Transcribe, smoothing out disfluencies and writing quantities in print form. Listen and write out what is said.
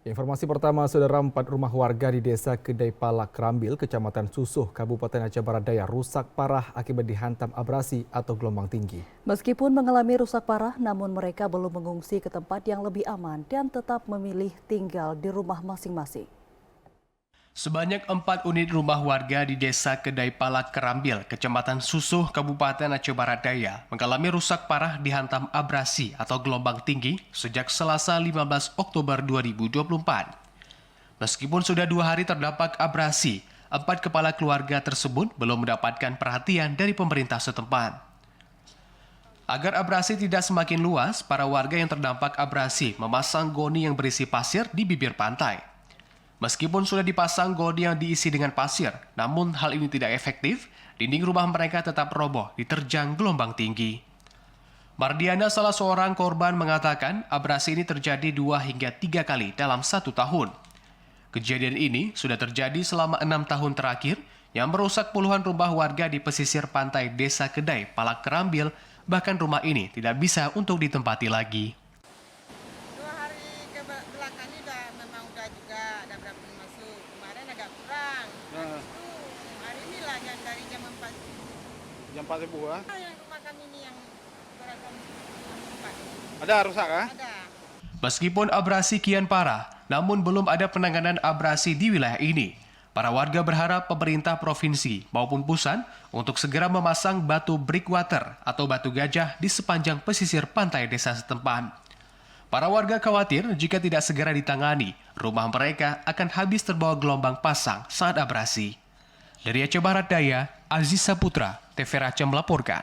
Informasi pertama, saudara, 4 rumah warga di Desa Kedai Palak Kerambil, Kecamatan Susuh, Kabupaten Aceh Barat Daya rusak parah akibat dihantam abrasi atau gelombang tinggi. Meskipun mengalami rusak parah, namun mereka belum mengungsi ke tempat yang lebih aman dan tetap memilih tinggal di rumah masing-masing. Sebanyak 4 unit rumah warga di Desa Kedai Palak Kerambil, Kecamatan Susuh, Kabupaten Aceh Barat Daya mengalami rusak parah dihantam abrasi atau gelombang tinggi sejak Selasa 15 Oktober 2024. Meskipun sudah 2 hari terdampak abrasi, 4 kepala keluarga tersebut belum mendapatkan perhatian dari pemerintah setempat. Agar abrasi tidak semakin luas, para warga yang terdampak abrasi memasang goni yang berisi pasir di bibir pantai. Meskipun sudah dipasang goni yang diisi dengan pasir, namun hal ini tidak efektif, dinding rumah mereka tetap roboh diterjang gelombang tinggi. Mardiana, salah seorang korban, mengatakan abrasi ini terjadi 2 hingga 3 kali dalam 1 tahun. Kejadian ini sudah terjadi selama 6 tahun terakhir yang merusak puluhan rumah warga di pesisir pantai Desa Kedai Palak Kerambil, bahkan rumah ini tidak bisa untuk ditempati lagi. Ada berapa yang masuk, kemarin agak kurang. Hari ini lah dari jam 4. Jam 4 subuh lah. Yang rumah kami ini yang beragam 4. Ada rusak kah? Ada. Meskipun abrasi kian parah, namun belum ada penanganan abrasi di wilayah ini. Para warga berharap pemerintah provinsi maupun pusat untuk segera memasang batu breakwater atau batu gajah di sepanjang pesisir pantai desa setempat. Para warga khawatir jika tidak segera ditangani, rumah mereka akan habis terbawa gelombang pasang saat abrasi. Dari Aceh Barat Daya, Aziz Saputra, TV Aceh melaporkan.